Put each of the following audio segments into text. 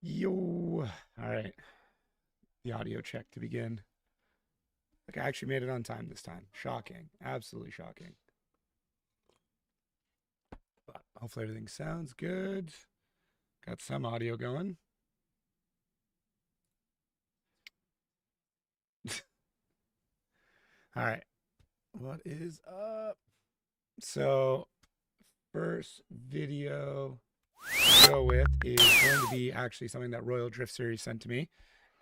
Yo. All right. The audio check to begin. Like I actually made it on time this time. Shocking. Absolutely shocking. But hopefully everything sounds good. Got some audio going. All right. What is up? So, first video to go with is going to be actually something that Royal Drift Series sent to me.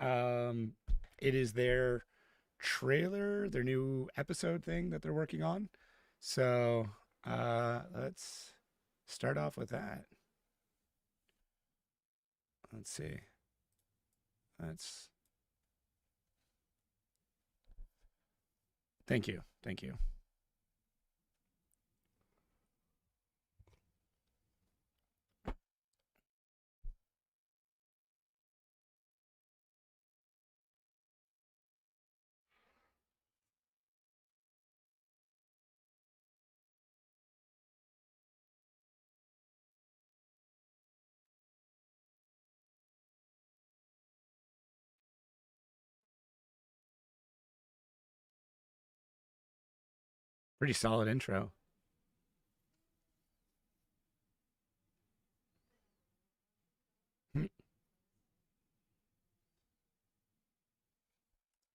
It is their trailer, their new episode thing that they're working on. So, let's start off with that. Let's see. Thank you. Thank you. Pretty solid intro. Oh,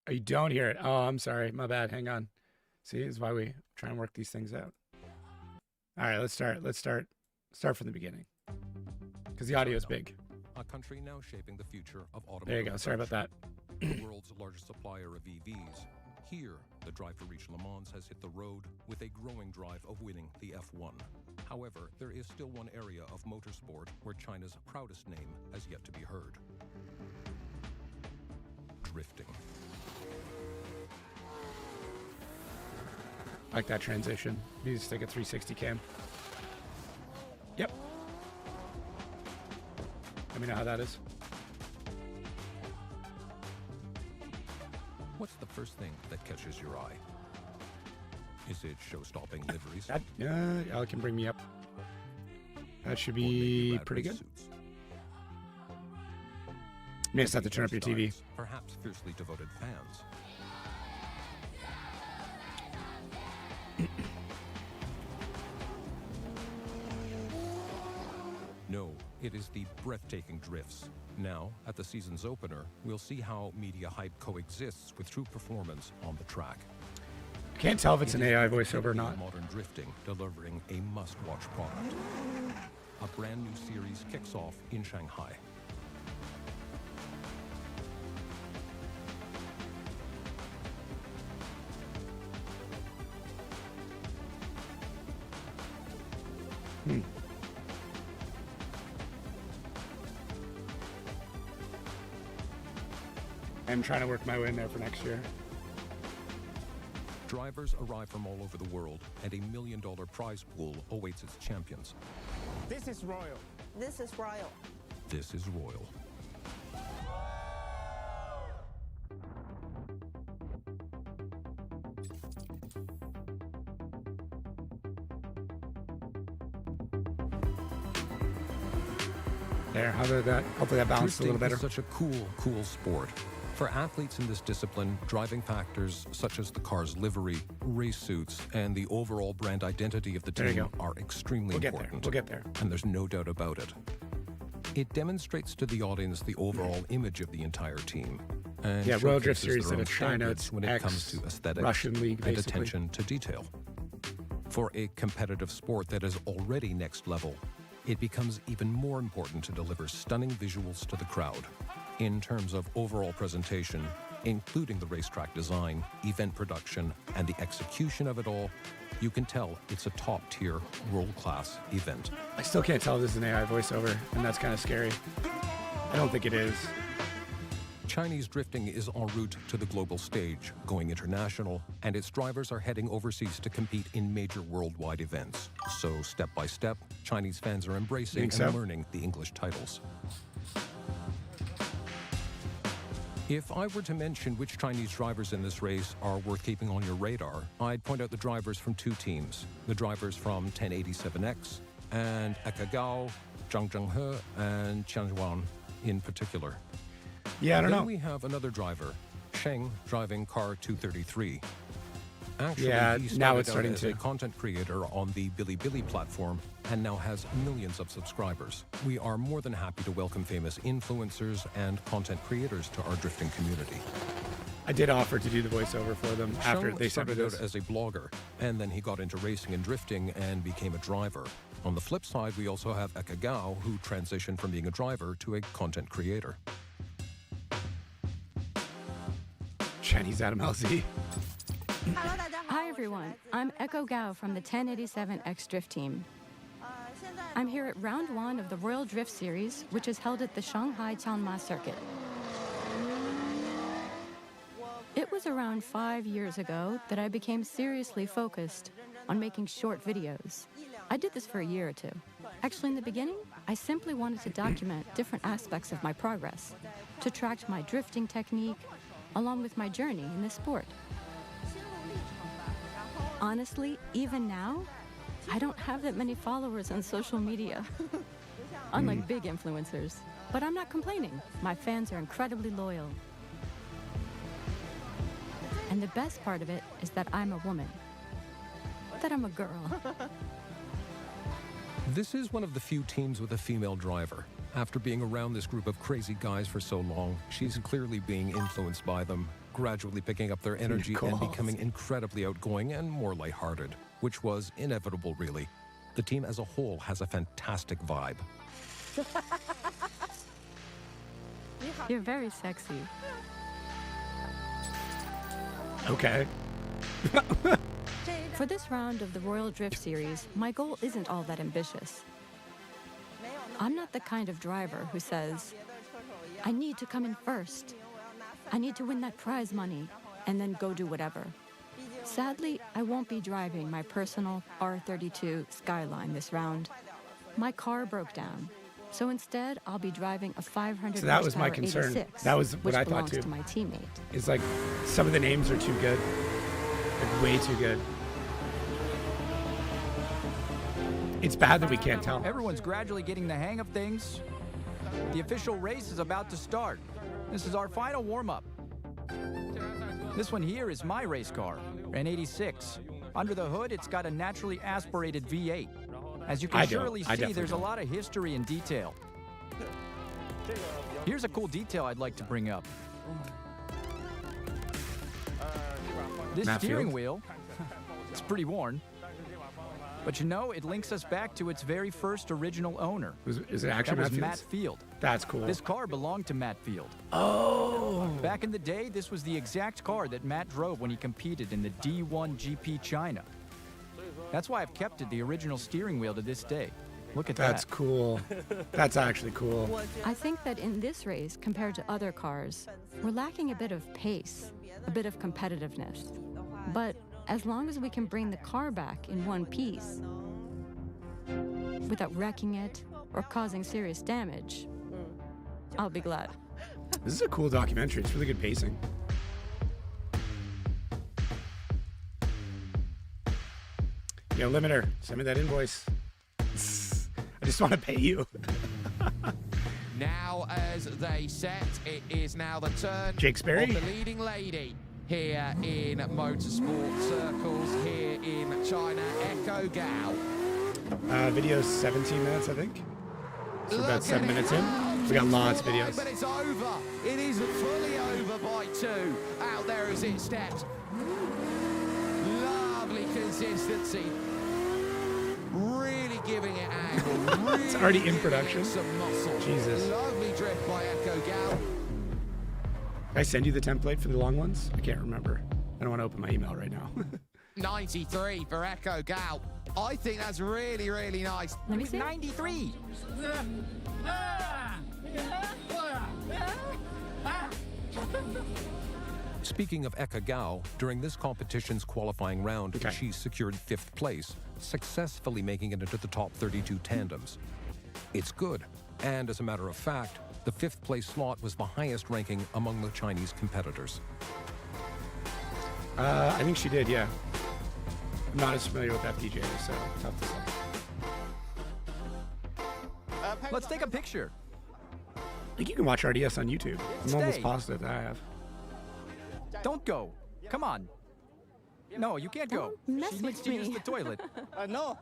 you don't hear it. Oh, I'm sorry. My bad. Hang on. See, this is why we try and work these things out. All right, let's start. Start from the beginning. Because the audio is big. A country now shaping the future of automotive. There you go. Sorry about that. The world's largest supplier of EVs. Here, the drive to reach Le Mans has hit the road with a growing drive of winning the F1. However, there is still one area of motorsport where China's proudest name has yet to be heard. Drifting. I like that transition. You just take a 360 cam. Yep. Let me know how that is. What's the first thing that catches your eye? Is it show-stopping liveries? That it can bring me up. That should be pretty good. Suits? You may just have to turn up your TV. Perhaps fiercely devoted fans. No, it is the breathtaking drifts. Now, at the season's opener, we'll see how media hype coexists with true performance on the track. Can't tell if it's an AI voiceover or not. Modern drifting delivering a must-watch product. A brand new series kicks off in Shanghai. I'm trying to work my way in there for next year. Drivers arrive from all over the world, and $1 million prize pool awaits its champions. This is Royal. This is Royal. This is Royal. There, how did that? Hopefully that balanced a little better. Drifting is such a cool sport. For athletes in this discipline, driving factors such as the car's livery, race suits, and the overall brand identity of the team are extremely important. We'll get there. And there's no doubt about it. It demonstrates to the audience the overall image of the entire team. And yeah, Royal Drift showcases Series their said own it's China, standards it's when it comes to aesthetics Russian league, and basically. attention to detail. For a competitive sport that is already next level, it becomes even more important to deliver stunning visuals to the crowd. In terms of overall presentation, including the racetrack design, event production, and the execution of it all, you can tell it's a top-tier, world-class event. I still can't tell if this is an AI voiceover, and that's kind of scary. I don't think it is. Chinese drifting is en route to the global stage, going international, and its drivers are heading overseas to compete in major worldwide events. So, step by step, Chinese fans are embracing and learning the English titles. If I were to mention which Chinese drivers in this race are worth keeping on your radar, I'd point out the drivers from two teams. The drivers from 1087X and Akagao, Zhang Zhenghe, and Qianzhuang. in particular. Yeah, I don't Then know. we have another driver, Sheng, driving car 233. Actually, Yeah, he now started it's out starting as to. a content creator on the Bilibili platform and now has millions of subscribers. We are more than happy to welcome famous influencers and content creators to our drifting community. I did offer to do the voiceover for them after Sheng they sent me started out this. as a blogger, and then he got into racing and drifting and became a driver. On the flip side, we also have Eka Gao, who transitioned from being a driver to a content creator. Chinese Adam LZ. Hi everyone, I'm Echo Gao from the 1087X Drift team. I'm here at round 1 of the Royal Drift Series, which is held at the Shanghai Tianma circuit. It was around 5 years ago that I became seriously focused on making short videos. I did this for a year or two. Actually, in the beginning, I simply wanted to document different aspects of my progress, to track my drifting technique, along with my journey in this sport. Honestly, even now, I don't have that many followers on social media, unlike big influencers. But I'm not complaining. My fans are incredibly loyal. And the best part of it is that I'm a woman, that I'm a girl. This is one of the few teams with a female driver. After being around this group of crazy guys for so long, she's clearly being influenced by them, gradually picking up their energy and becoming incredibly outgoing and more lighthearted, which was inevitable, really. The team as a whole has a fantastic vibe. You're very sexy. Okay. For this round of the Royal Drift Series, my goal isn't all that ambitious. I'm not the kind of driver who says, I need to come in first. I need to win that prize money, and then go do whatever. Sadly, I won't be driving my personal R32 Skyline this round. My car broke down, so instead I'll be driving a 500 So that was my horsepower concern. 86, That was what which I thought belongs too. to my teammate. It's like some of the names are too good. Like way too good. It's bad that we can't tell. Everyone's gradually getting the hang of things. The official race is about to start. This is our final warm-up. This one here is my race car, an 86. Under the hood, it's got a naturally aspirated V8. As you can surely see, there's a lot of history and detail. Here's a cool detail I'd like to bring up. This steering wheel, it's pretty worn. But you know, it links us back to its very first original owner. Is it actually That was Matt Matt Field. That's cool. This car belonged to Matt Field. Oh. Back in the day, this was the exact car that Matt drove when he competed in the D1 GP China. That's why I've kept it the original steering wheel to this day. Look at that. That's cool. That's actually cool. I think that in this race, compared to other cars, we're lacking a bit of pace, a bit of competitiveness. But as long as we can bring the car back in one piece, without wrecking it or causing serious damage, I'll be glad. This is a cool documentary. It's really good pacing. Yo, limiter, send me that invoice. I just want to pay you. Now, as they set, it is now the turn Jake Sperry? of the leading lady here in motorsport circles here in China, Echo Gao. Video's 17 minutes, I think. So Look about at 7 it minutes in. go. We got lots of Right, videos. but it's over. It is fully over by 2. Out there as it steps. Lovely consistency. Really giving it angle. Really It's already in giving it production? some muscle. Jesus. Lovely drift by Echo Gao. Can I send you the template for the long ones? I can't remember. I don't want to open my email right now. 93 for Echo Gao. I think that's really, really nice. Let me see. 93! Speaking of Eka Gao, during this competition's qualifying round, Okay. she secured 5th place, successfully making it into the top 32 tandems. It's good, and as a matter of fact, the 5th place slot was the highest ranking among the Chinese competitors. I think she did, yeah. I'm not as familiar with FDJ, so tough to say. Let's take a picture. I think you can watch RDS on YouTube. I'm almost Stay. positive that I have. Don't go. Come on. No, you can't go. Don't mess She needs with to use me. the toilet. No.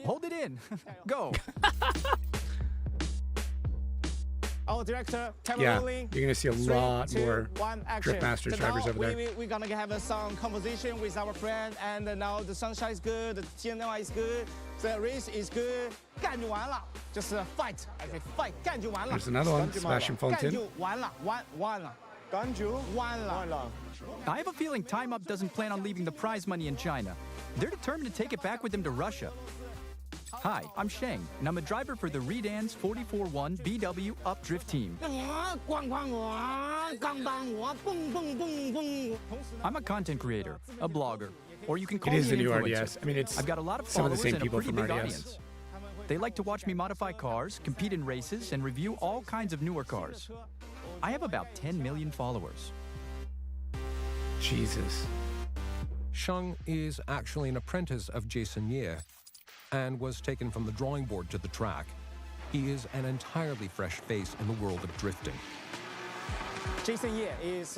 Hold it in. Go. Our director, camera Yeah, rolling. you're gonna see a 3, lot 2, more 1, action. Drift Masters So drivers now over there. We're gonna have some conversation with our friend, and now the sunshine is good, the TNL is good, the race is good. 干就完了，就是 fight. I say fight， 干就完了。 There's another one, Sebastian 干 Fontaine. 就完了，完了。干就完了。 I have a feeling Time Up doesn't plan on leaving the prize money in China. They're determined to take it back with them to Russia. Hi, I'm Sheng, and I'm a driver for the Redans 44-1 BW Updrift team. 咣咣我，咣当我，蹦蹦蹦蹦。 I'm a content creator, a blogger, or you can It call me is the an new influencer. RDS. I mean, it's I've got a lot of some of the followers same and a people pretty from big RDS. audience. They like to watch me modify cars, compete in races, and review all kinds of newer cars. I have about 10 million followers. Jesus. Sheng is actually an apprentice of Jason Ye and was taken from the drawing board to the track. He is an entirely fresh face in the world of drifting. Jason Ye is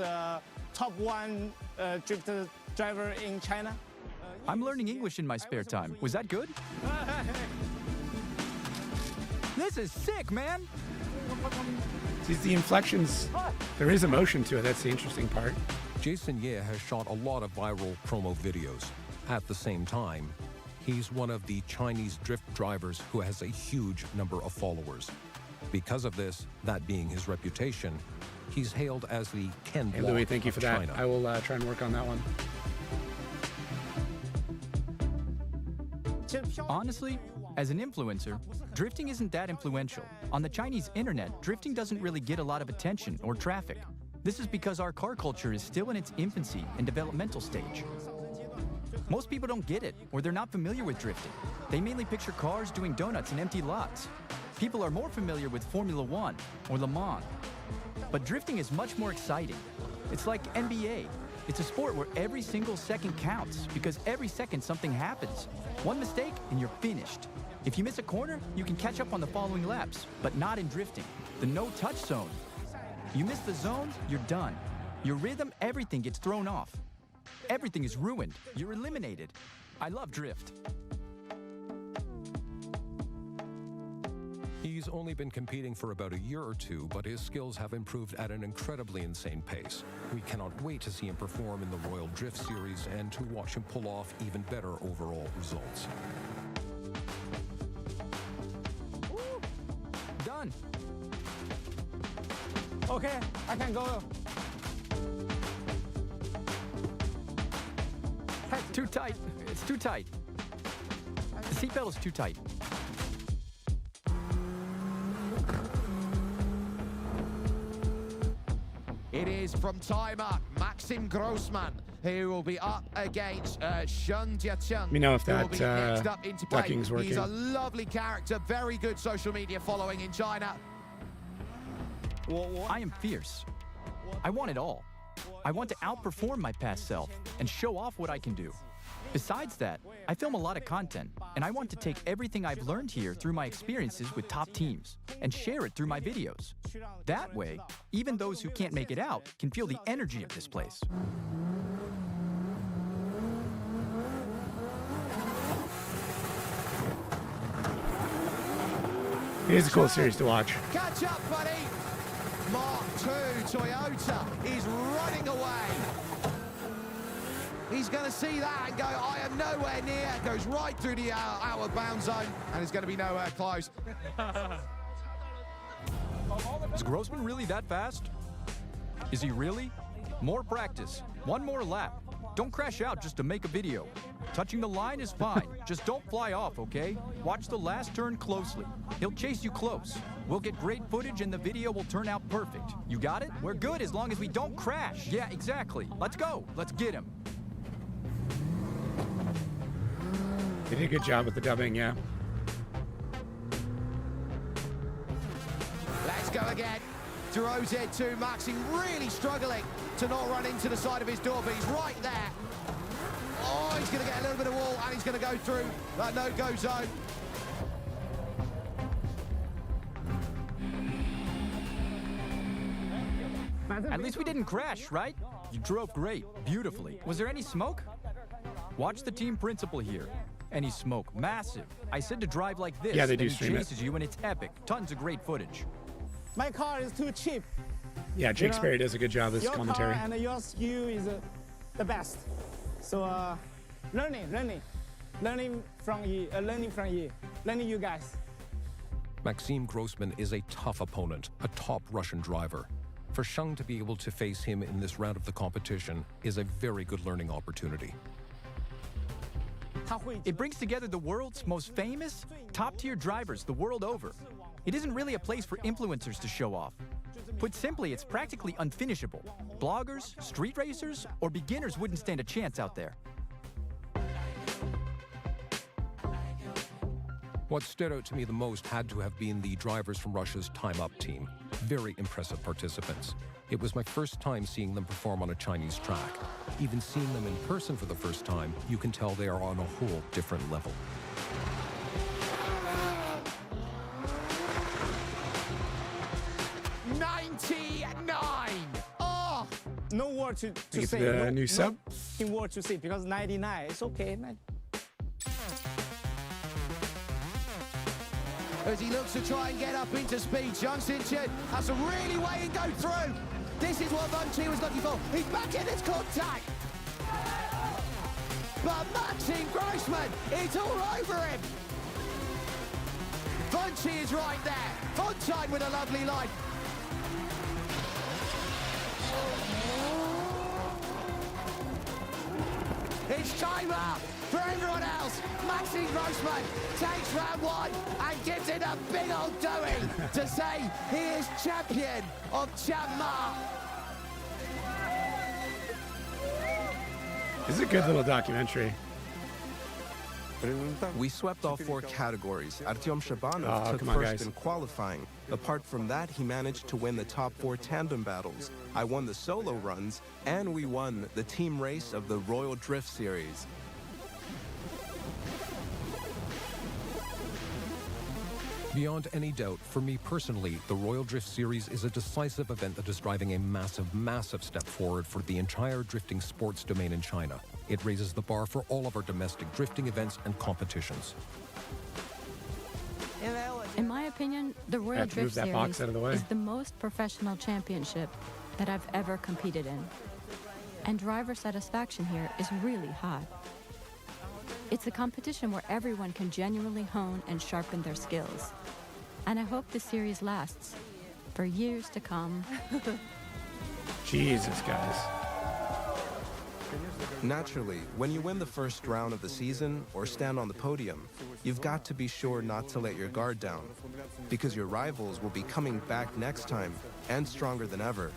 top 1 drift driver in China. I'm learning English in my spare time. Was that good? This is sick, man! See, the inflections, there is emotion to it. That's the interesting part. Jason Ye has shot a lot of viral promo videos. At the same time, he's one of the Chinese drift drivers who has a huge number of followers. Because of this, that being his reputation, he's hailed as the Ken Hey, Block Louis, thank you of for that. China. I will try and work on that one. Honestly, as an influencer, drifting isn't that influential. On the Chinese internet, drifting doesn't really get a lot of attention or traffic. This is because our car culture is still in its infancy and developmental stage. Most people don't get it, or they're not familiar with drifting. They mainly picture cars doing donuts in empty lots. People are more familiar with Formula One or Le Mans. But drifting is much more exciting. It's like NBA. It's a sport where every single second counts because every second something happens. One mistake and you're finished. If you miss a corner, you can catch up on the following laps, but not in drifting. The no-touch zone. You miss the zone, you're done. Your rhythm, everything gets thrown off. Everything is ruined. You're eliminated. I love drift. He's only been competing for about a year or two, but his skills have improved at an incredibly insane pace. We cannot wait to see him perform in the Royal Drift Series and to watch him pull off even better overall results. Done. Okay, I can go. Too tight. It's too tight. The seatbelt is too tight. It is from Time Up, Maxim Grossman, who will be up against Shun Jiacheng. Let me know if who will that be next up into play. ducking's working. He's a lovely character, very good social media following in China. I am fierce. I want it all. I want to outperform my past self and show off what I can do. Besides that, I film a lot of content, and I want to take everything I've learned here through my experiences with top teams and share it through my videos. That way, even those who can't make it out can feel the energy of this place. It is a cool series to watch. Catch up, buddy. Mark II Toyota is running away. He's going to see that and go, I am nowhere near. Goes right through the outward bound zone and is going to be nowhere close. Is Grossman really that fast? Is he really? More practice. One more lap. Don't crash out just to make a video. Touching the line is fine. Just don't fly off, okay? Watch the last turn closely. He'll chase you close. We'll get great footage and the video will turn out perfect. You got it? We're good as long as we don't crash. Yeah, exactly. Let's go. Let's get him. They did a good job with the dubbing, yeah. Let's go again. Duro Z2 Maxing really struggling to not run into the side of his door, but he's right there. Oh, he's going to get a little bit of wall and he's going to go through that no-go zone. At least we didn't crash, right? You drove great, beautifully. Was there any smoke? Watch the team principal here. Any smoke, massive. I said to drive like this. Yeah, they then do he stream it. chases you and it's epic. Tons of great footage. My car is too cheap. Yeah, Jake Sperry does a good job as Your commentary. car and your skill is the best. So learning from you, learning you guys. Maxim Grossman is a tough opponent, a top Russian driver. For Sheng to be able to face him in this round of the competition is a very good learning opportunity. It brings together the world's most famous, top-tier drivers the world over. It isn't really a place for influencers to show off. Put simply, it's practically unfinishable. Bloggers, street racers, or beginners wouldn't stand a chance out there. What stood out to me the most had to have been the drivers from Russia's Time Up team. Very impressive participants. It was my first time seeing them perform on a Chinese track. Even seeing them in person for the first time, you can tell they are on a whole different level. Oh! No word to It's say. the new sub. No word to say because 99 it's okay. As he looks to try and get up into speed, Zhang Xinchen has to really weigh and go through. This is what Wen Qi was looking for. He's back in his contact. But Maxim Grossman, it's all over him. Wen Qi is right there, on time with a lovely line. It's time up for everyone else. Maxim Grossman takes round one and gives it a big old doing to say he is champion of Chiangmai. This is a good little documentary. We swept all 4 categories. Artyom Shabanov Oh, took come on, first guys. in qualifying. Apart from that, he managed to win the top 4 tandem battles. I won the solo runs, and we won the team race of the Royal Drift Series. Beyond any doubt, for me personally, the Royal Drift Series is a decisive event that is driving a massive, massive step forward for the entire drifting sports domain in China. It raises the bar for all of our domestic drifting events and competitions. In my opinion, the Royal have to move Drift that box Series out of the way. is the most professional championship that I've ever competed in. And driver satisfaction here is really high. It's a competition where everyone can genuinely hone and sharpen their skills. And I hope the series lasts for years to come. Jesus, guys. Naturally, when you win the first round of the season or stand on the podium, you've got to be sure not to let your guard down, because your rivals will be coming back next time and stronger than ever.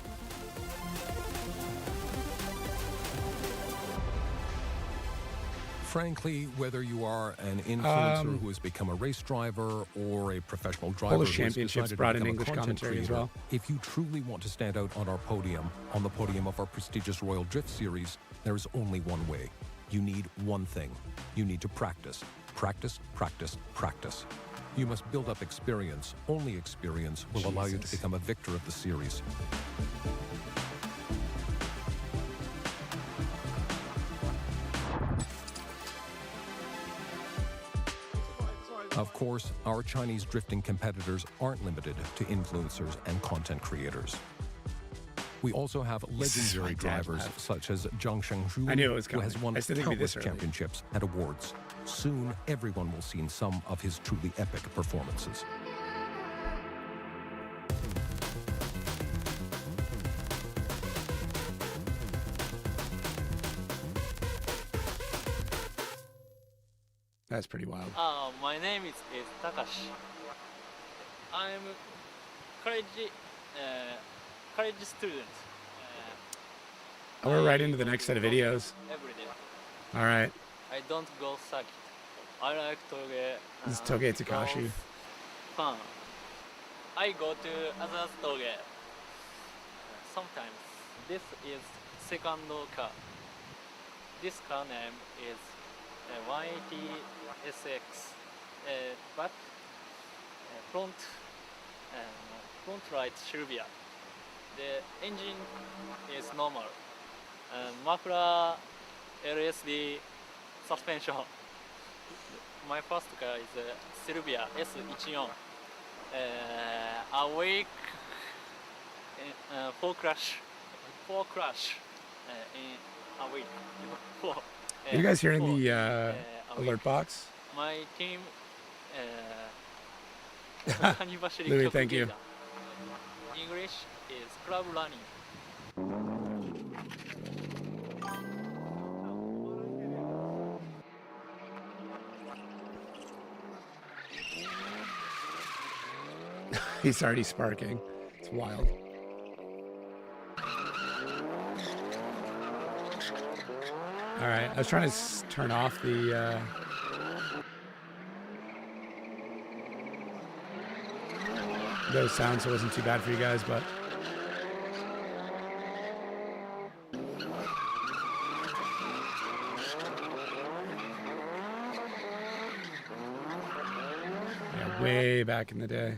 Frankly, whether you are an influencer who has become a race driver or a professional driver Polish who has Championships decided to brought in become a English content commentary as creator, well. if you truly want to stand out on our podium, on the podium of our prestigious Royal Drift Series, there is only one way. You need one thing. You need to practice. Practice, practice, practice. You must build up experience. Only experience will allow you to Jesus. become a victor of the series. Of course, our Chinese drifting competitors aren't limited to influencers and content creators. We also have This is legendary my dad drivers laugh. such as Zhang Shengzhu, I knew it was who has coming. won I still think it'd be countless this early. championships and awards. Soon, everyone will see some of his truly epic performances. That's pretty wild. My name is Takashi. I'm college student. Oh, we're right into the next set of videos. Every day. All right. I don't go circuit. I like Toge. This is Toge Takashi. Fun. I go to other Toge. Sometimes. This is second car. This car name is 180 SX. Back, front right Sylvia. The engine is normal. Muffler, LSD, suspension. My first car is Sylvia S14. A week four crash in a week. Four, Are you guys hearing four, the a week. alert box? My team anniversary Louis,曲 thank you. together. English is club running. He's already sparking. It's wild. All right, I was trying to turn off the those sounds so it wasn't too bad for you guys, but yeah, way back in the day.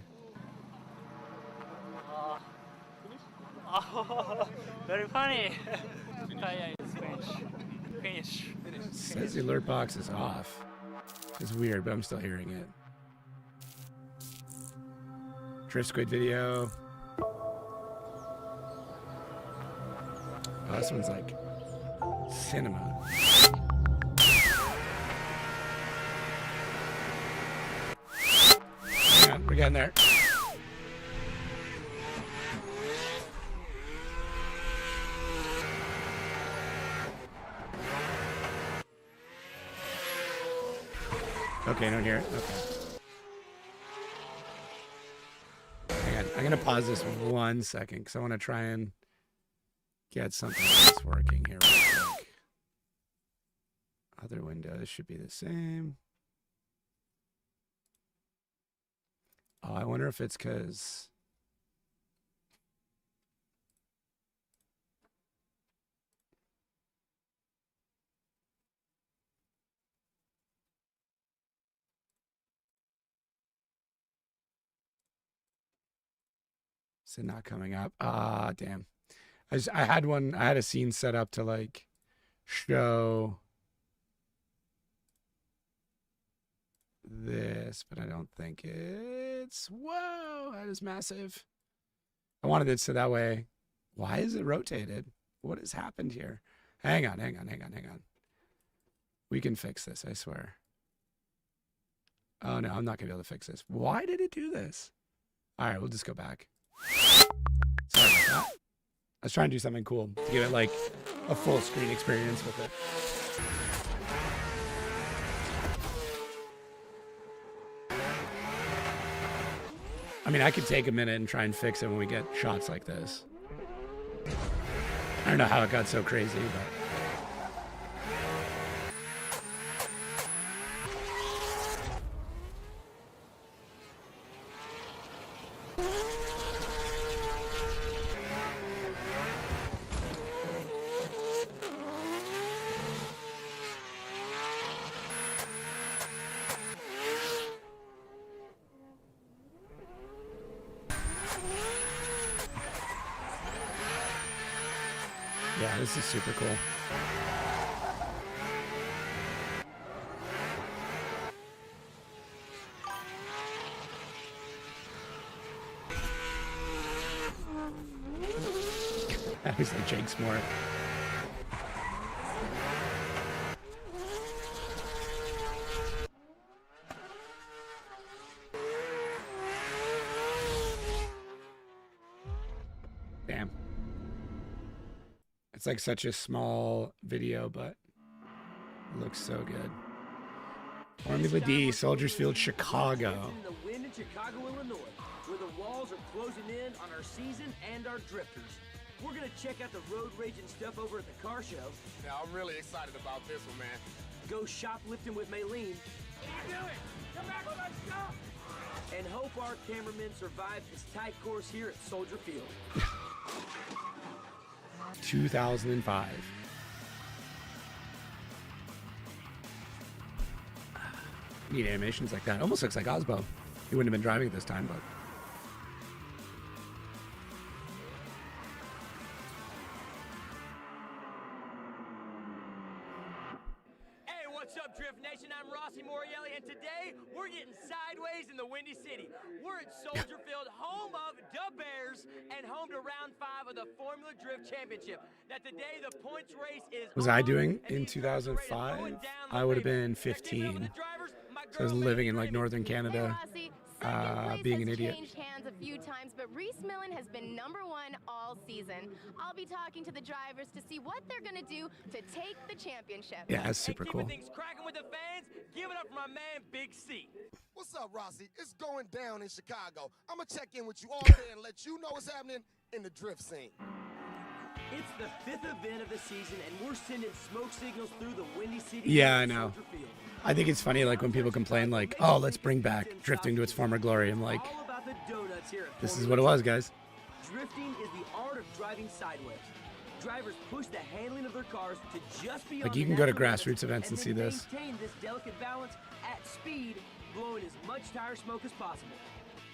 Oh, very funny. Tire is finish. Says the alert box is off. It's weird, but I'm still hearing it. Drift Squid video. Oh, this one's like cinema. Hang on, we're getting there. Okay, I don't hear it. Okay. Hang on. I'm going to pause this 1 second because I want to try and get something else working here real quick. Other windows should be the same. Oh, I wonder if it's because... Is it not coming up? Ah, damn. I had a scene set up to like show this, but I don't think it's, whoa, that is massive. I wanted it so that way, why is it rotated? What has happened here? Hang on. We can fix this, I swear. Oh no, I'm not gonna be able to fix this. Why did it do this? All right, we'll just go back. Sorry about that. I was trying to do something cool to give it like a full screen experience with it. I mean, I could take a minute and try and fix it when we get shots like this. I don't know how it got so crazy, but... Yeah, this is super cool. That was like Jake's more. Damn. It's like such a small video, but it looks so good. Formula D, Soldiers Field, Chicago. The win in Chicago, Illinois, where the walls are closing in on our season and our drifters. We're gonna check out the road raging stuff over at the car show. Yeah, I'm really excited about this one, man. Go shoplifting with Maylene. Do it! Come back with my stuff! And hope our cameramen survive this tight course here at Soldier Field. 2005. Neat animations like that. Almost looks like Osbo. He wouldn't have been driving at this time, but... What's up, Drift Nation? I'm Rossi Morielli, and today we're getting sideways in the Windy City. We're at Soldier Field, home of the Bears, and home to round 5 of the Formula Drift Championship. Now today the points race is Was I doing in 2005? I would have been 15. So I was living in like northern Canada, being an idiot. Changed hands a few times, but Reese Millen has been #1 all season. I'll be talking to the drivers to see what they're gonna do to take the championship. Yeah, that's super cool. Things cracking with the fans. Give it up for my man, Big C. What's up, Rossi? It's going down in Chicago. I'm going to check in with you all day and let you know what's happening in the drift scene. It's the 5th event of the season, and we're sending smoke signals through the Windy City. Yeah, I know. I think it's funny, like when people complain, like, "Oh, let's bring back drifting to its former glory." I'm like, all about the donuts here at this is what it was, guys. Drifting is the art of driving sideways. Drivers push the handling of their cars to just be Like you can go to grassroots events and see this. Maintain this delicate balance at speed, blowing as much tire smoke as possible.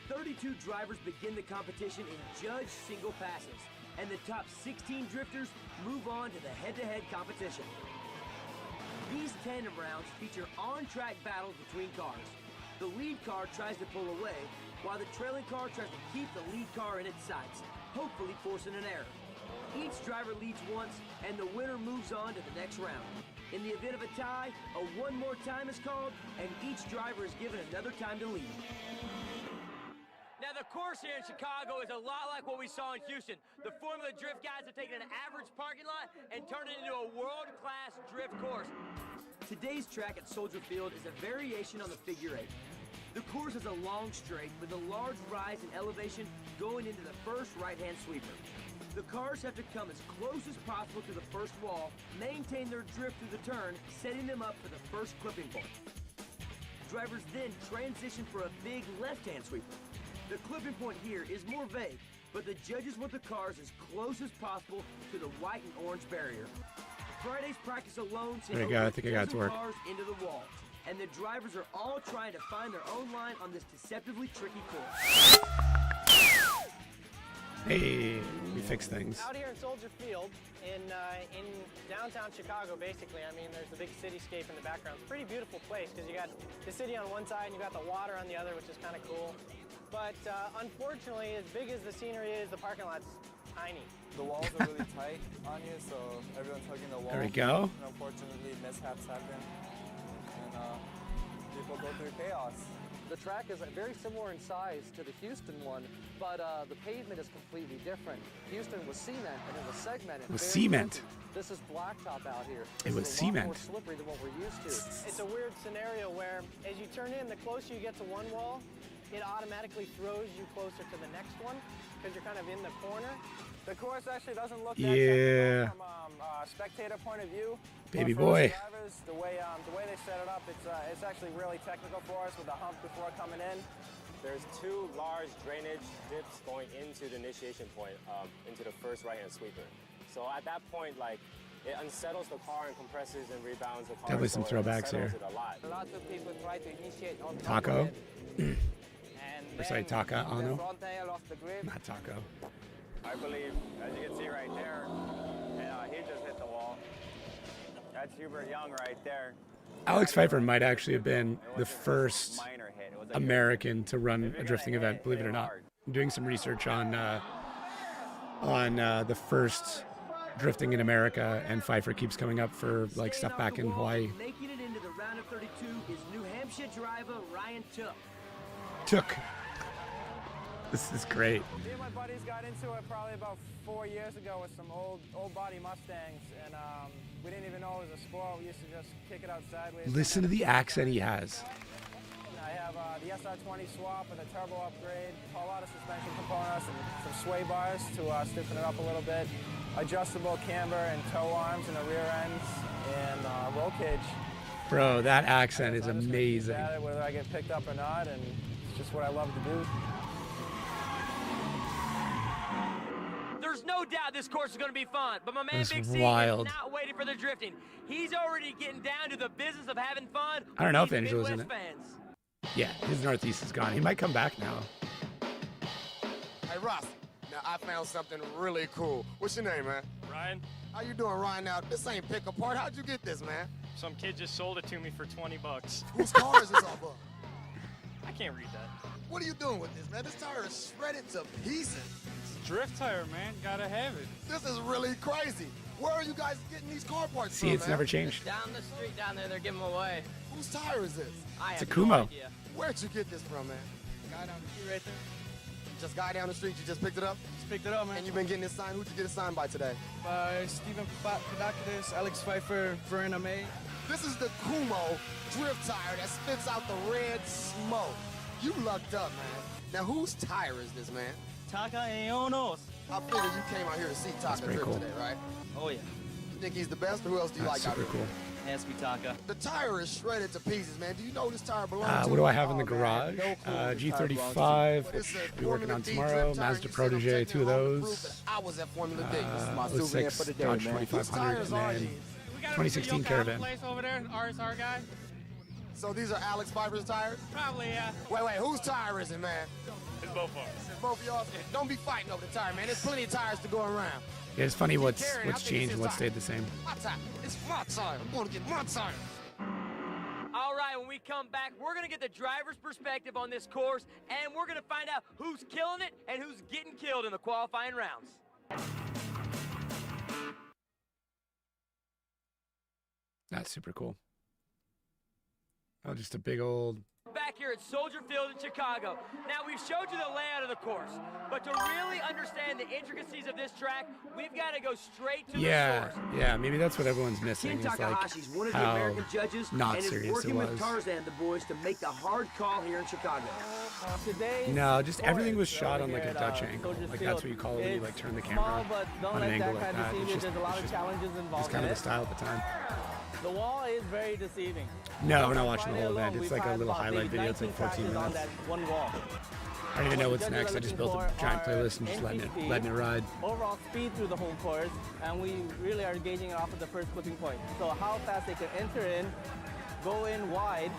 32 drivers begin the competition in judged single passes, and the top 16 drifters move on to the head-to-head competition. These tandem rounds feature on-track battles between cars. The lead car tries to pull away, while the trailing car tries to keep the lead car in its sights, hopefully forcing an error. Each driver leads once, and the winner moves on to the next round. In the event of a tie, a one more time is called, and each driver is given another time to lead. Now, the course here in Chicago is a lot like what we saw in Houston. The Formula Drift guys have taken an average parking lot and turned it into a world-class drift course. Today's track at Soldier Field is a variation on the figure 8. The course is a long straight with a large rise in elevation going into the first right-hand sweeper. The cars have to come as close as possible to the first wall, maintain their drift through the turn, setting them up for the first clipping point. Drivers then transition for a big left-hand sweeper. The clipping point here is more vague, but the judges want the cars as close as possible to the white and orange barrier. Friday's practice alone sent There you go. I think I got it to work. cars into the wall, and the drivers are all trying to find their own line on this deceptively tricky course. Hey, we fix things. Out here in Soldier Field, in downtown Chicago, basically. I mean, there's the big cityscape in the background. It's a pretty beautiful place because you got the city on one side and you got the water on the other, which is kind of cool. But unfortunately, as big as the scenery is, the parking lot's tiny. The walls are really tight on you, so everyone's hugging the wall. There we go. And unfortunately, mishaps happen, and people go through chaos. The track is very similar in size to the Houston one, but the pavement is completely different. Houston was cement, and it was segmented. It was cement. Slippery. This is blacktop out here. It was cement. More slippery than what we're used to. It's a weird scenario where, as you turn in, the closer you get to one wall, it automatically throws you closer to the next one because you're kind of in the corner. The course actually doesn't look Yeah. that from a spectator point of view. Baby but for boy. us drivers, the way they set it up, it's actually really technical for us with the hump before coming in. There's 2 large drainage dips going into the initiation point, into the first right-hand sweeper. So at that point, like, it unsettles the car and compresses and rebounds the car. Definitely some throwbacks here. A lot. Lots of people try to initiate on Taco. and Or sorry, Taka the Ano. front tail off the grip. Not Taco. I believe, as you can see right there, he just hit the wall. That's Hubert Young right there. Alex Pfeiffer might actually have been the first American to run a drifting event, believe it or not. I'm doing some research on the first drifting in America, and Pfeiffer keeps coming up for like stuff back in Hawaii. Making it into the round of 32 is New Hampshire driver Ryan Took. This is great. Me and my buddies got into it probably about 4 years ago with some old body Mustangs, and we didn't even know it was a sport. We used to just kick it out sideways. Listen to the accent he has. I have the SR20 swap with a turbo upgrade, a lot of suspension components, and some sway bars to stiffen it up a little bit. Adjustable camber and tow arms in the rear ends, and roll cage. Bro, that accent is amazing. Whether I get picked up or not, and it's just what I love to do. There's no doubt this course is going to be fun, but my man That's Big C wild. is not waiting for the drifting. He's already getting down to the business of having fun. I don't know if with Angela's in Midwest it. fans. Yeah, his Northeast is gone. He might come back now. Hey, Ross, now I found something really cool. What's your name, man? Ryan. How you doing, Ryan? Now, this ain't pick apart. How'd you get this, man? Some kid just sold it to me for 20 bucks. Whose car is this off of? I can't read that. What are you doing with this, man? This tire is shredded to pieces. It's a drift tire, man. Gotta have it. This is really crazy. Where are you guys getting these car parts See, from, it's man? never changed. Down the street down there, they're giving them away. Whose tire is this? I It's a have Kumo. no idea. Where'd you get this from, man? Guy down the street right there. Just guy down the street, you just picked it up? Just picked it up, man. And you've been getting this signed? Who'd you get it signed by today? By Steven Padakis, Alex Pfeiffer, Verena May. This is the Kumo drift tire that spits out the red smoke. You lucked up, man. Now, whose tire is this, man? Taka Eonos. I figured you came out here to see Taka pretty drift cool. today, right? Oh, yeah. You think he's the best, or who else do you That's like out super here? cool. Has to be Taka. The tire is shredded to pieces, man. Do you know who this tire belongs to? What do I have in the Oh, garage? man, no clue who this tire belongs to. G35, But which it's a I'll be working Formula on D tomorrow. drift tire. Mazda You said I'm Protege, taking 2 of home to prove those. that I was at Formula D. This is my souvenir 06 for the day, Dodge man. Whose 2500, tires and are then these? 2016 Caravan. Place over there, RSR guy. So these are Alex Pfeiffer's tires? Probably, yeah. Wait, whose tire is it, man? It's both ours. It's both of y'all? Don't be fighting over the tire, man. There's plenty of tires to go around. Yeah, it's funny what's Karen, I think changed it's and what his stayed the same. My tire. It's my tire. I'm going to get my tire. All right, when we come back, we're going to get the driver's perspective on this course, and we're going to find out who's killing it and who's getting killed in the qualifying rounds. That's super cool. Oh, just a big old... Back here at Soldier Field in Chicago. Now, we've showed you the layout of the course, but to really understand the intricacies of this track, we've got to go straight to the source. Yeah, maybe that's what everyone's missing. Ken Is like Takahashi's one of the how American judges not and is serious it working with was. Tarzan and the boys to make the hard call here in Chicago. No, just everything was shot on like a Dutch angle. Like that's what you call it when you like turn the camera but don't on an let angle that like kind that. of It's deceive you. just, There's a lot of challenges involved it's kind in of the it. style at the time. The wall is very deceiving. No, we're not watching the Friday whole alone, event. It's we've like a had little about highlight maybe video. It's like 19 14 crashes on minutes. that one wall. I don't even know what's What the next. I judges just are built looking a giant for playlist and just are letting it ride. Overall speed through the whole course, and we really are gauging it off of the first clipping point. So how fast they can enter in, go in wide,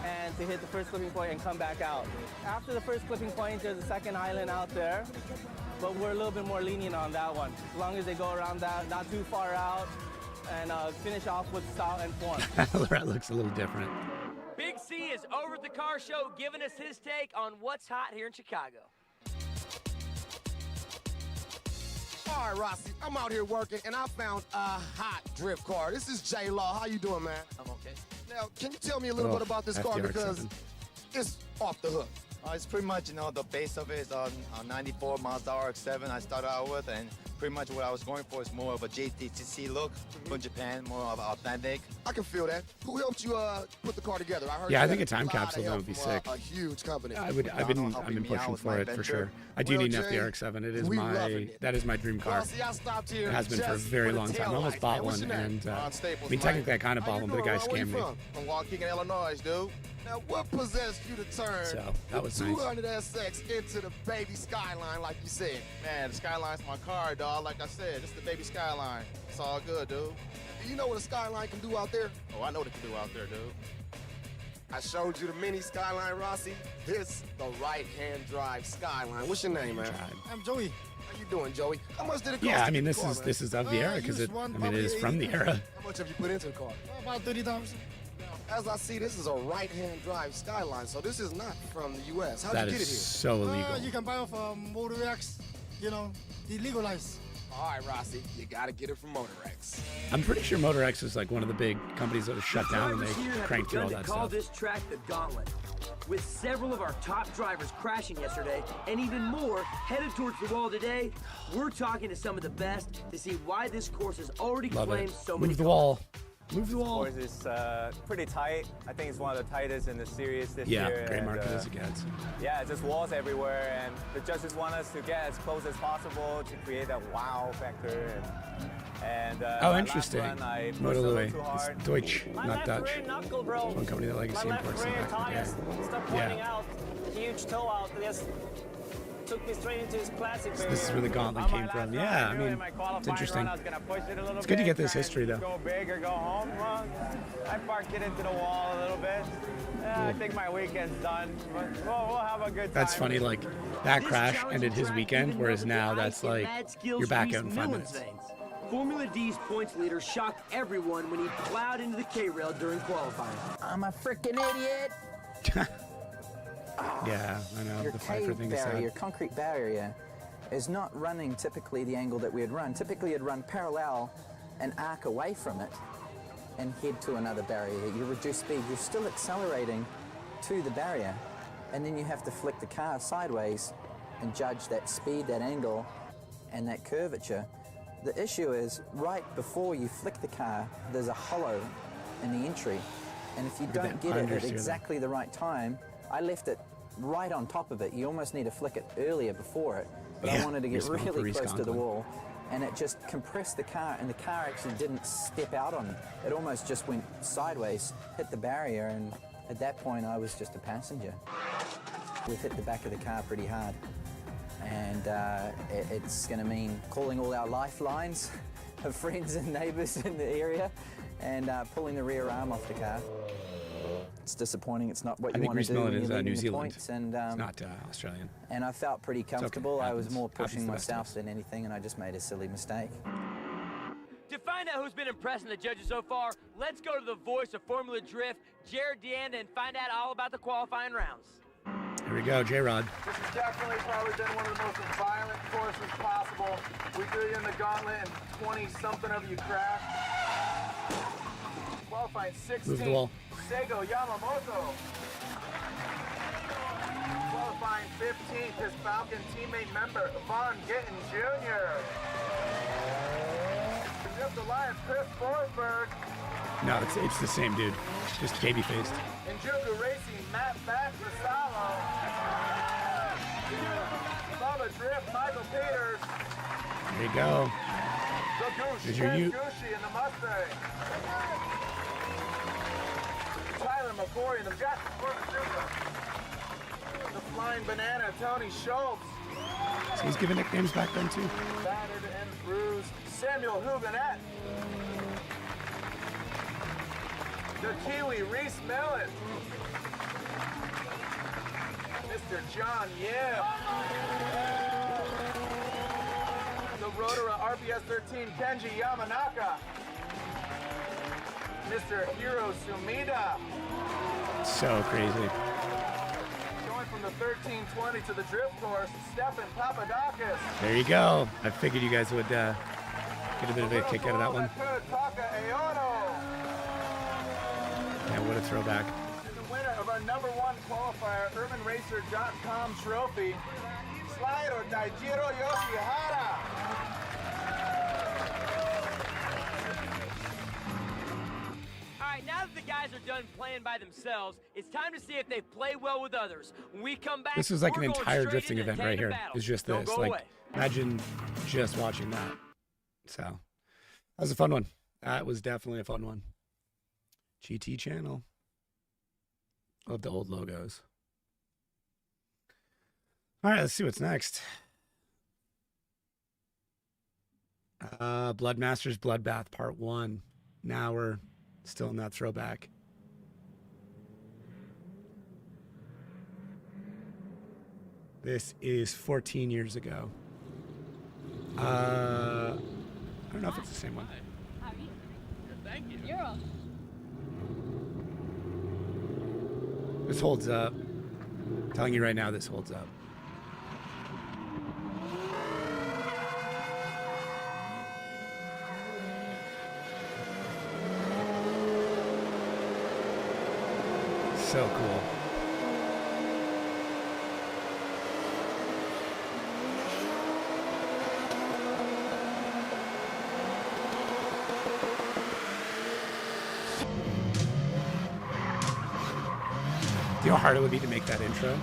and to hit the first clipping point and come back out. After the first clipping point, there's a second island out there, but we're a little bit more lenient on that one. As long as they go around that, not too far out, and finish off with style and form. That looks a little different. Big C is over at the car show giving us his take on what's hot here in Chicago. All right, Rossi, I'm out here working, and I found a hot drift car. This is J-Law. How you doing, man? I'm okay. Now, can you tell me a little bit about this car? FDR7. Because it's off the hook. It's pretty much, the base of it is on 94 Mazda RX-7 I started out with, and pretty much what I was going for is more of a JTCC look from Japan, more of authentic. I can feel that. Who helped you put the car together? I heard Yeah, you I think had a time lot of capsule help would be from, sick. A huge company. I've been pushing for it for sure. I do need an FDR7. It is that is my dream car. Rossi, I stopped here It has been for a very long time. I almost bought one, and technically I kind of bought one, but the guy scammed me. From Waukegan, Illinois, dude. Now, what possessed you to turn So that was the nice. 200SX into the baby Skyline, like you said? Man, the Skyline's my car, dog. Like I said, it's the baby Skyline. It's all good, dude. Do you know what a Skyline can do out there? Oh, I know what it can do out there, dude. I showed you the mini Skyline, Rossi. This the right-hand drive Skyline. What's your name, man? I'm Joey. How you doing, Joey? How much did it cost? Yeah, I to mean get the car, man? this is of the era because it is from the era. How much have you put into the car? About 30,000. As I see, this is a right-hand drive Skyline, so this is not from the U.S. How'd That you get is it here? so illegal. You can buy off MotorX, illegalized. All right, Rossi, you gotta get it from MotorX. I'm pretty sure MotorX is like one of the big companies that was shut down when Drivers here they have cranked through all begun that to call stuff. this track the Gauntlet. With several of our top drivers crashing yesterday, and even more headed towards the wall today, we're talking to some of the best to see why this course has already Love claimed it. so many Move the wall. Move the wall. Of course, it's pretty tight. I think it's one of the tightest in the series this year. Yeah, great and, market as it gets. Yeah, it's just walls everywhere, and the judges want us to get as close as possible to create that wow factor. And Oh, my interesting. last run, I pushed Motor a little Louis. too hard. It's Deutsch, not Dutch. Knuckle, bro. It's one company that Legacy My left imports rear back in tires the stopped day. pointing Yeah. out. Huge toe out. Just took me straight into his classic. So this is where the Gauntlet came from. Yeah, I mean, it's interesting. It's good to get this history, though. Go big or go home. Well, I parked it into the wall a little bit. I think my weekend's done, but we'll have a good time. That's funny, like, that crash ended his weekend, whereas now that's like, you're back out in 5 minutes. Formula D's points leader shocked everyone when he plowed into the K-rail during qualifying. I'm a freaking idiot. Yeah, I know. Your The Pfeiffer thing is sad. your concrete barrier, is not running typically the angle that we'd run. Typically, you'd run parallel and arc away from it and head to another barrier. You reduce speed. You're still accelerating to the barrier, and then you have to flick the car sideways and judge that speed, that angle, and that curvature. The issue is, right before you flick the car, there's a hollow in the entry, and if you don't get it at exactly the right time, I left it right on top of it. You almost need to flick it earlier before it, but I wanted to get really close to the wall, and it just compressed the car, and the car actually didn't step out on me. It almost just went sideways, hit the barrier, and at that point I was just a passenger. We've hit the back of the car pretty hard, and it's going to mean calling all our lifelines of friends and neighbours in the area and pulling the rear arm off the car. It's disappointing. It's not what you want to do when you're leading the points. And, it's not Australian. And I felt pretty comfortable. Okay. I was more pushing myself than anything, and I just made a silly mistake. To find out who's been impressing the judges so far, let's go to the voice of Formula Drift, Jared Deanda, and find out all about the qualifying rounds. Here we go, J-Rod. This has definitely probably been one of the most violent courses possible. We threw you in the gauntlet and 20-something of you crashed. Qualifying 16th, Move the wall. Seigo Yamamoto. Qualifying 15th, his Falcon teammate member, Von Gettins Jr. Drift Alliance, Chris Forsberg. No, it's the same dude, just baby-faced. Injuku Racing, Matt Vassallo. Bubba Drift, Michael Peters. There you go. The Goose, There's Ken your Gucci in the Mustang. Tyler McCoy in the Jet. The Flying Banana, Tony Schultz. So he's giving nicknames back then too. Battered and bruised, Samuel Huguenet. The Kiwi, Reese Mellon. Mr. John Yeh. The Rotara RPS 13, Kenji Yamanaka. Mr. Hiro Sumida. So crazy. Going from the 1320 to the drift course, Stefan Papadakis. There you go. I figured you guys would get a bit of a kick out of that one. Yeah, what a throwback. And the winner of our #1 qualifier, UrbanRacer.com trophy, Slider Daijiro Yoshihara. All right, now that the guys are done playing by themselves, it's time to see if they play well with others. When we come back, This is like we're an going entire straight drifting into event right here. battle. It's just Don't this. go Like, away. imagine just watching that. So, that was a fun one. That was definitely a fun one. GT channel. Love the old logos. All right, let's see what's next. Blood Masters Bloodbath Part 1. Now we're still in that throwback. This is 14 years ago. I don't know if it's the same one. How are you? Thank you. You're welcome. This holds up. I'm telling you right now, this holds up. So cool. You know how hard it would be to make that intro?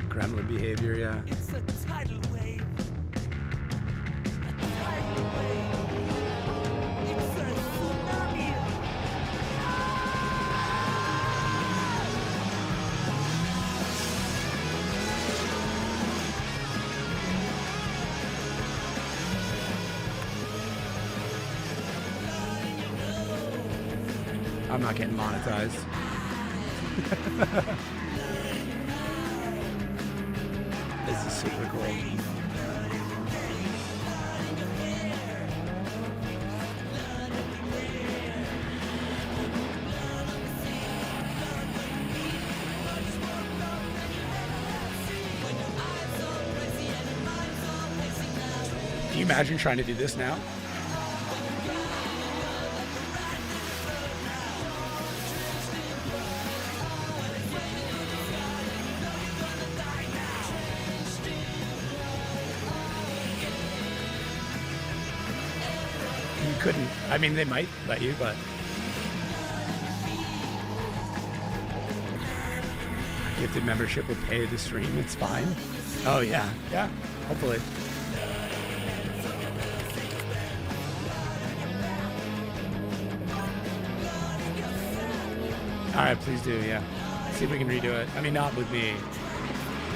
Gremlin behavior, yeah. It's a tidal wave. A tidal wave. It's a tsunami. I'm not getting monetized. This is super cool. Can you imagine trying to do this now? You couldn't. I mean, they might let you, but gifted membership would pay the stream. It's fine. Oh yeah, yeah. Hopefully. All right, please do. Yeah. See if we can redo it. I mean, not with me.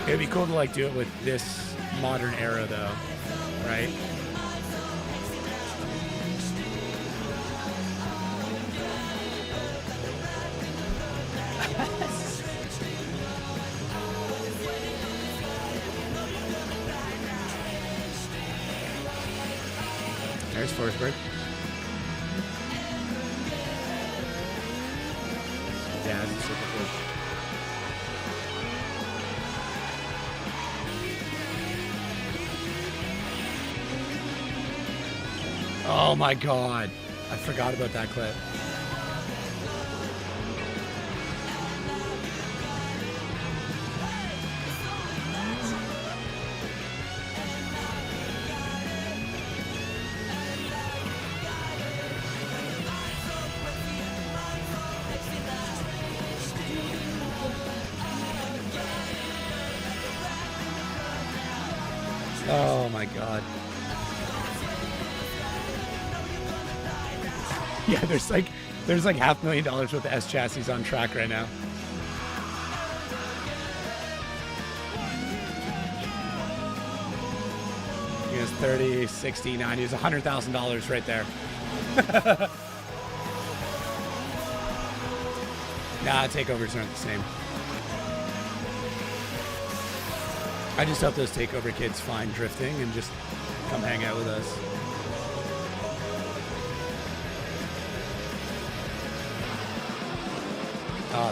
It would be cool to like do it with this modern era, though, right? There's Forsberg. Yeah, this is super cool. Oh my god. I forgot about that clip. Oh my god. Yeah, there's like $500,000 worth of S chassis on track right now. He has 30, 60, 90, it's $100,000 right there. Nah, takeovers aren't the same. I just hope those takeover kids find drifting and just come hang out with us.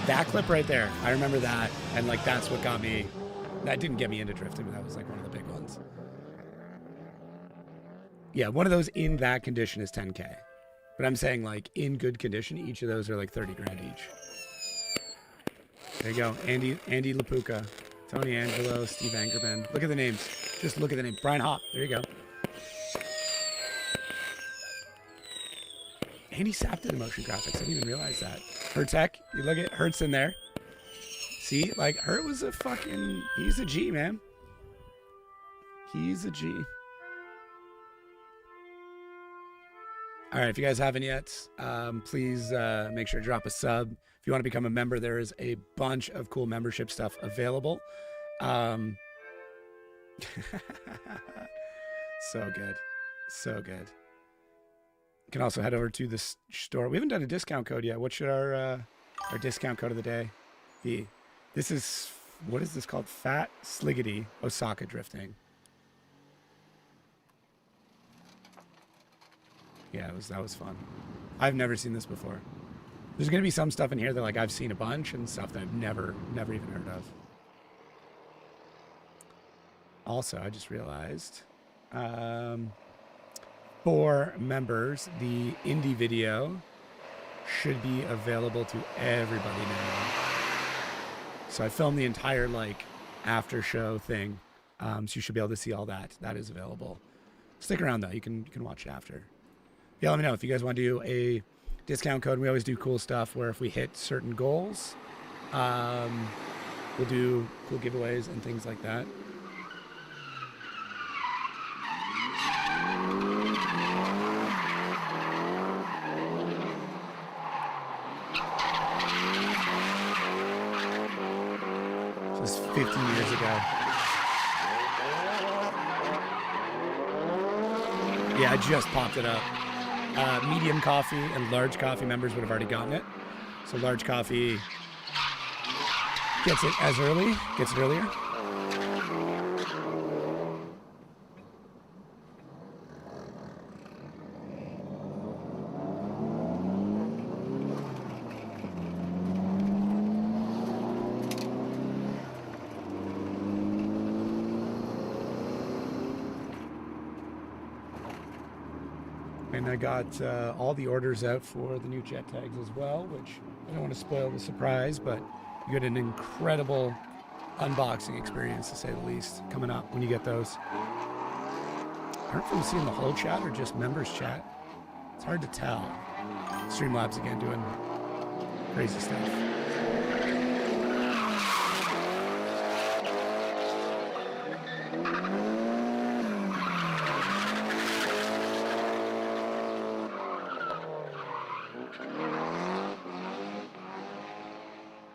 That clip right there, I remember that, and like that's what got me. That didn't get me into drifting, but that was like one of the big ones. Yeah, one of those in that condition is 10K, but I'm saying like in good condition, each of those are like 30 grand each. There you go, Andy Lapuca, Tony Angelo, Steve Angerman. Look at the names. Just look at the name. Brian Hopp. There you go. Andy Sapp did the motion graphics. I didn't even realize that. Hertech. You look at Hertz in there. See, like Hert was a fucking. He's a G, man. He's a G. All right, if you guys haven't yet, please make sure to drop a sub. If you want to become a member, there is a bunch of cool membership stuff available. So good. So good. You can also head over to the store. We haven't done a discount code yet. What should our discount code of the day be? This is, what is this called? Fat Sliggity Osaka Drifting. Yeah, that was fun. I've never seen this before. There's going to be some stuff in here that like I've seen a bunch and stuff that I've never even heard of. Also, I just realized, for members, the indie video should be available to everybody now. So I filmed the entire like after show thing, so you should be able to see all that. That is available. Stick around though. You can watch it after. Yeah, let me know if you guys want to do a discount code. We always do cool stuff where if we hit certain goals, we'll do cool giveaways and things like that. Just 15 years ago. Yeah, I just popped it up. Medium coffee and large coffee members would have already gotten it. So large coffee gets it earlier. And I got all the orders out for the new jet tags as well, which I don't want to spoil the surprise, but you get an incredible unboxing experience, to say the least, coming up when you get those. I don't know if I'm seeing the whole chat or just members chat. It's hard to tell. Streamlabs again doing crazy stuff.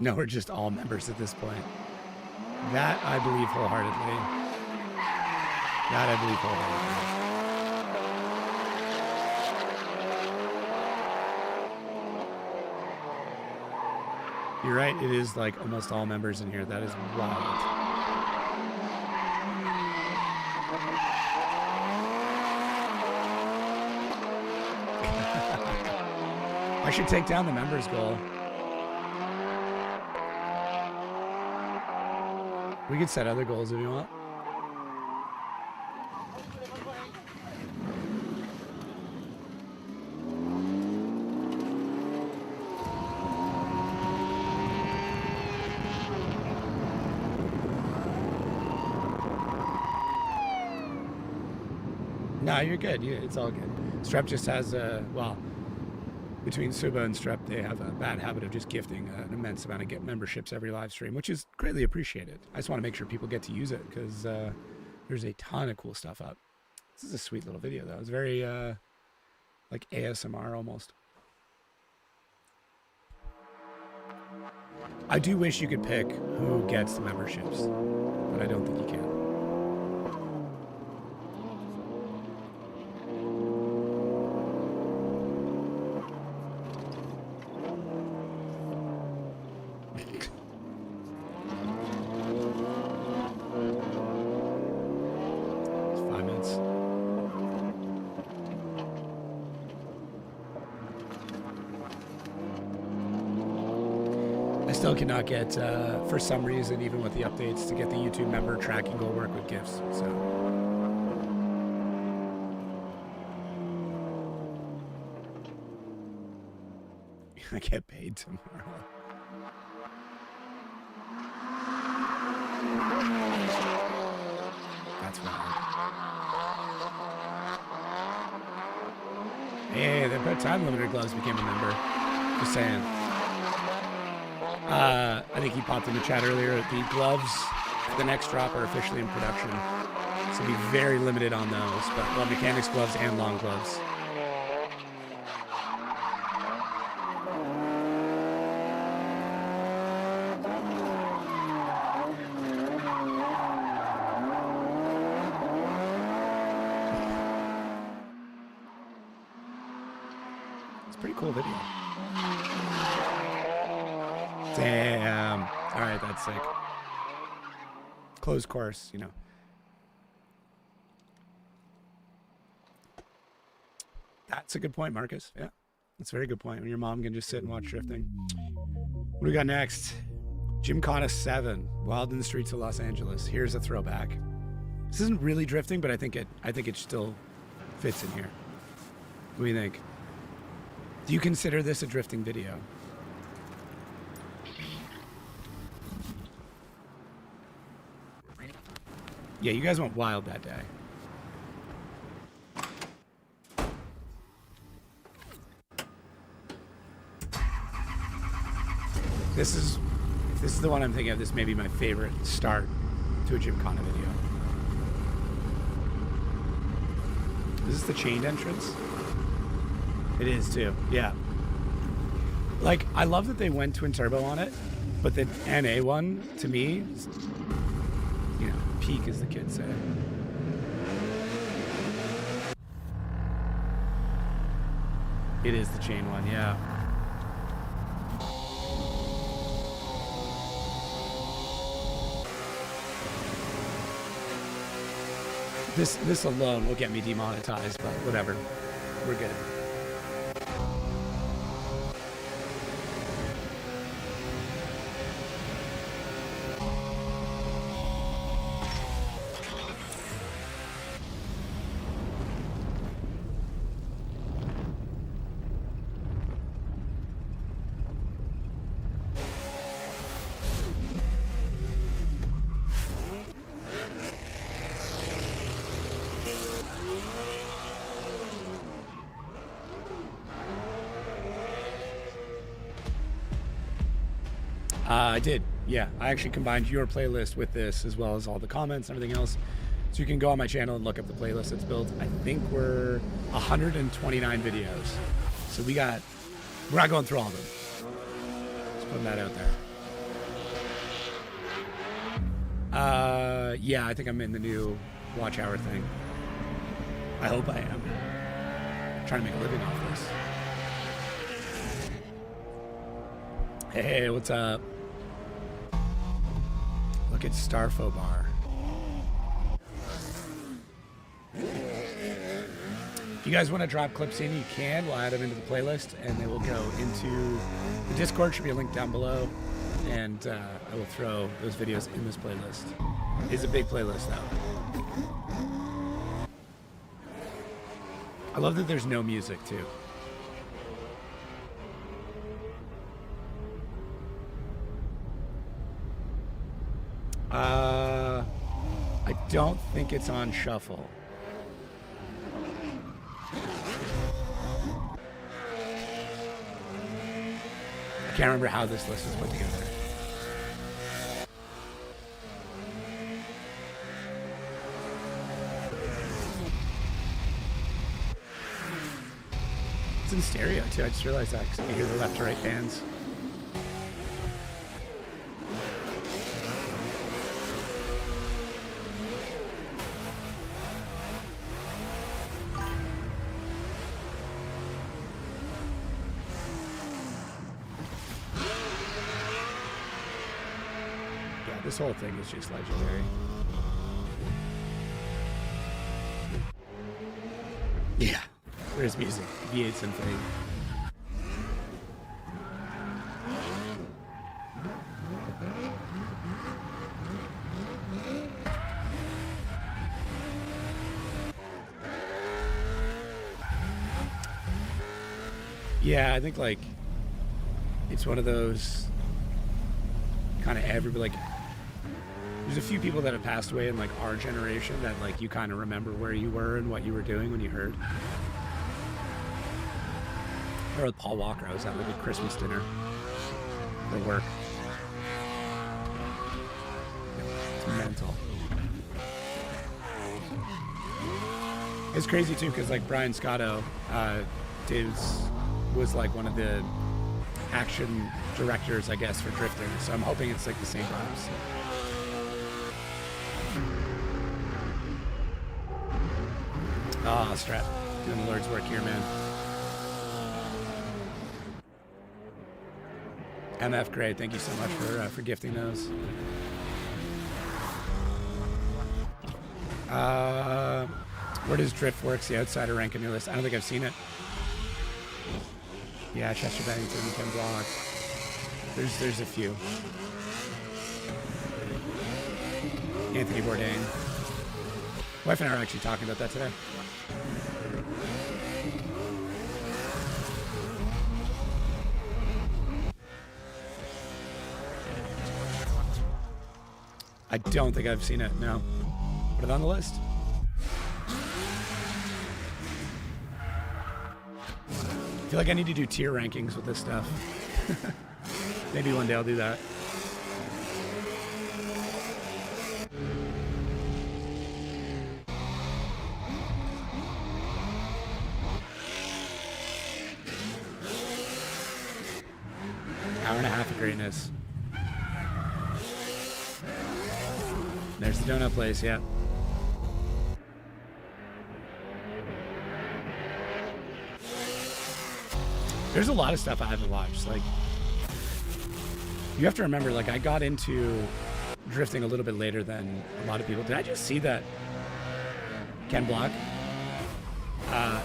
No, we're just all members at this point. That I believe wholeheartedly. You're right, it is like almost all members in here. That is wild. I should take down the members goal. We could set other goals if you want. No, you're good. It's all good. Strep just has well, between Suba and Strep, they have a bad habit of just gifting an immense amount of memberships every live stream, which is greatly appreciated. I just want to make sure people get to use it because there's a ton of cool stuff up. This is a sweet little video, though. It's very like ASMR almost. I do wish you could pick who gets the memberships, but I don't think you can. Still cannot get, for some reason, even with the updates, to get the YouTube member tracking goal work with gifts. So I get paid tomorrow. That's right. Hey, the time limiter gloves became a member. Just saying. I think he popped in the chat earlier. The gloves for the next drop are officially in production, so be very limited on those. But we'll have mechanics gloves and long gloves. It's a pretty cool video. Damn. All right, that's sick. Closed course, you know. That's a good point, Marcus. Yeah, that's a very good point. When your mom can just sit and watch drifting. What do we got next? Gymkhana 7, Wild in the Streets of Los Angeles. Here's a throwback. This isn't really drifting, but I think it still fits in here. What do you think? Do you consider this a drifting video? Yeah, you guys went wild that day. This is the one I'm thinking of. This may be my favorite start to a Gymkhana video. Is this the chained entrance? It is too, yeah. Like, I love that they went twin turbo on it, but the NA one, to me, you know, peak, as the kids say. It is the chain one, yeah. This alone will get me demonetized, but whatever. We're good. I did, yeah. I actually combined your playlist with this as well as all the comments and everything else. So you can go on my channel and look up the playlist that's built. I think we're 129 videos. So we're not going through all of them. Just putting that out there. Yeah, I think I'm in the new watch hour thing. I hope I am. I'm trying to make a living off this. Hey, what's up? Look at Starfo Bar. If you guys want to drop clips in, you can. We'll add them into the playlist, and they will go into the Discord. Should be a link down below, and I will throw those videos in this playlist. It's a big playlist, though. I love that there's no music, too. I don't think it's on shuffle. I can't remember how this list is put together. It's in stereo too. I just realized that because you hear the left to right bands. This whole thing is just legendary. Yeah, there's music. V8 Symphony. Yeah, I think like it's one of those kind of everybody like. There's a few people that have passed away in like our generation that like you kind of remember where you were and what you were doing when you heard. Or with Paul Walker, I was at like a Christmas dinner for work. It's mental. It's crazy too because like Brian Scotto was like one of the action directors, I guess, for drifting. So I'm hoping it's like the same vibes. Ah, oh, Strat, doing the Lord's work here, man. MF, great. Thank you so much for gifting those. Where does Driftworks, the outsider, rank on your list? I don't think I've seen it. Yeah, Chester Bennington, Ken Block. There's a few. Anthony Bourdain. Wife and I are actually talking about that today. I don't think I've seen it, no. Put it on the list. I feel like I need to do tier rankings with this stuff. Maybe one day I'll do that. Hour and a half of greatness. There's the donut place, yeah. There's a lot of stuff I haven't watched. Like, you have to remember, like, I got into drifting a little bit later than a lot of people. Did I just see that Can block.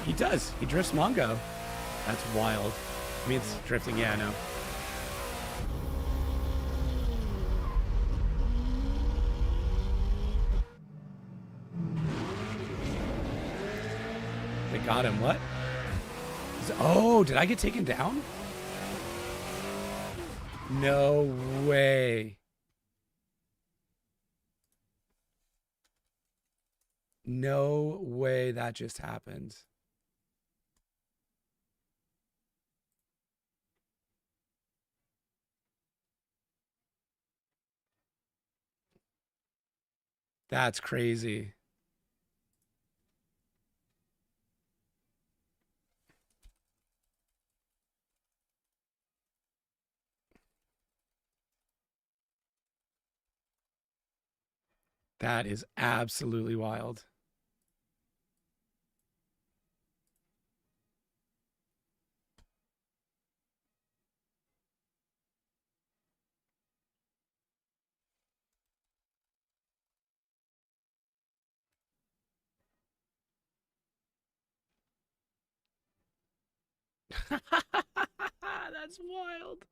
He does. He drifts Mongo. That's wild. I mean, it's drifting. Yeah, I know. They got him. What? Oh, did I get taken down? No way. No way that just happened. That's crazy. That is absolutely wild. That's wild.